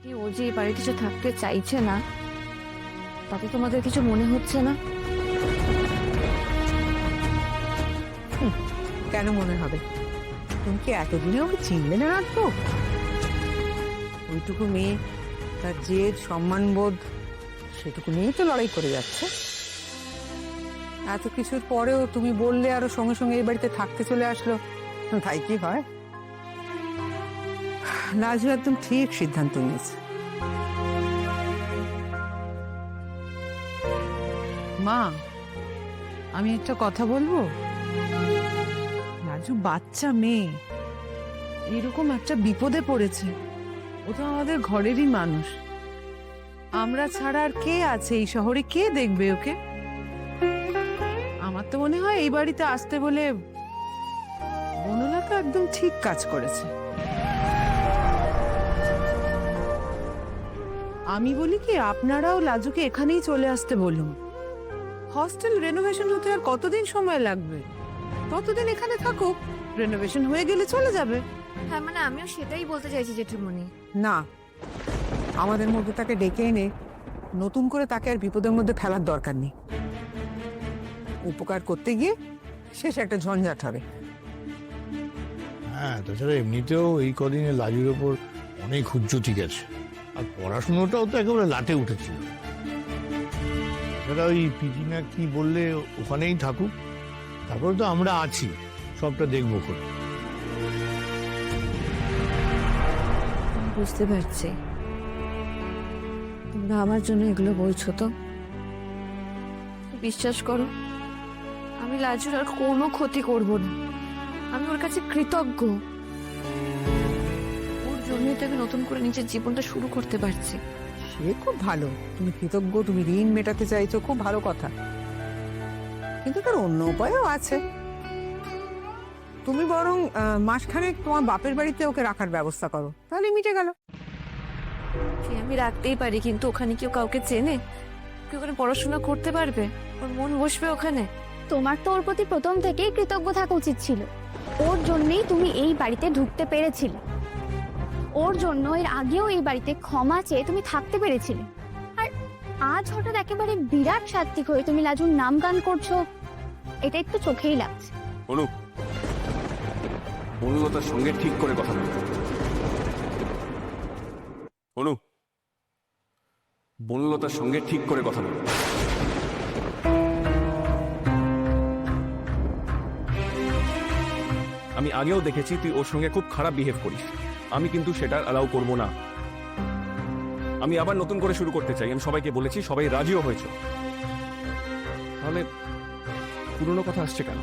ও যে এই বাড়িতে যে থাকতে চাইছে না, তাতে তোমাদের কিছু মনে হচ্ছে না? কেন মনে হবে? তুমি কি এতদিনে ওকে চিনলে না রাখবো? ওইটুকু মেয়ে, তার জেদ, সম্মানবোধ, সেটুকু নিয়েই তো লড়াই করে যাচ্ছে। এত কিছুর পরেও তুমি বললে আরো সঙ্গে সঙ্গে এই বাড়িতে থাকতে চলে আসলো, তাই কি হয়? লাজু একদম ঠিক সিদ্ধান্ত নিয়েছে। মা, আমি একটা কথা বলবো? লাজু বাচ্চা মেয়ে, এরকম একটা বিপদে পড়েছে। ও তো আমাদের ঘরেরই মানুষ। আমরা ছাড়া আর কে আছে এই শহরে? কে দেখবে ওকে? আমার তো মনে হয় এই বাড়িতে আসতে বলে বনলতা একদম ঠিক কাজ করেছে। আমি বলি কি, আপনারাও লাজুকে এখানেই চলে আসতে বলুন। হস্টেল রেনোভেশন হতে আর কতদিন সময় লাগবে? ততদিন এখানে থাকুক, রেনোভেশন হয়ে গেলে চলে যাবে। হ্যাঁ, মানে আমিও সেটাই বলতে চাইছি জেঠুমনি। না, আমাদের মধ্যে তাকে ডেকে এনে নতুন করে তাকে আর বিপদের মধ্যে ফেলার দরকার নেই। উপকার করতে গিয়ে শেষ একটা ঝঞ্ঝাট হবে। হ্যাঁ, তাছাড়া এমনিতেও এই কদিনে লাজুর ওপর অনেক হুজ্জতি গেছে, আর পড়াশুনোটাও তো একেবারে লাটে উঠেছিল। তাছাড়া ওই পিজি না কি বললে ওখানেই থাকুক, তারপরে তো আমরা আছি, সবটা দেখবো করে। বুঝতে পারছি তোমরা আমার জন্য এগুলো বলছো, তো বিশ্বাস করো, আমি লাজুর আর কোনো ক্ষতি করব না। আমি ওর কাছে কৃতজ্ঞ। ওর জন্যই তো আমি নতুন করে নিজের জীবনটা শুরু করতে পারছি। সে খুব ভালো, তুমি কৃতজ্ঞ, তুমি ঋণ মেটাতে চাইছো, খুব ভালো কথা। কিন্তু তার অন্য উপায়ও আছে। তুমি বরং মাসখানেক তোমার বাপের বাড়িতে ওকে রাখার ব্যবস্থা করো, তাহলে মিটে গেল। সে আমি রাখতেই পারি, কিন্তু ওখানে কেউ কাউকে চেনে? কেউ ওখানে পড়াশোনা করতে পারবে? ওর মন বসবে ওখানে? তোমার তো ওর প্রতি প্রথম থেকেই কৃতজ্ঞ থাকা উচিত ছিল। ওর জন্যই তুমি এই বাড়িতে ঢুকতে পেরেছিলে। ওর জন্য এর আগেও এই বাড়িতে ক্ষমা চেয়ে তুমি থাকতে পেরেছিলে। আর আজ হঠাৎ একেবারে বিরাট সাত্ত্বিক হয়ে তুমি লাজুর নাম গান করছো, এটা একটু চোখেই লাগছে। অনু, বনলতার সঙ্গে ঠিক করে কথা বল। অনু, বনলতার সঙ্গে ঠিক করে কথা বল। আমি আগেও দেখেছি তুই ওর সঙ্গে খুব খারাপ বিহেভ করিস, আমি কিন্তু সেটা অ্যালাউ করব না। আমি আবার নতুন করে শুরু করতে চাই, আমি সবাইকে বলেছি, সবাই রাজিও হয়েছে। তাহলে পুরনো কথা আসছে কেন?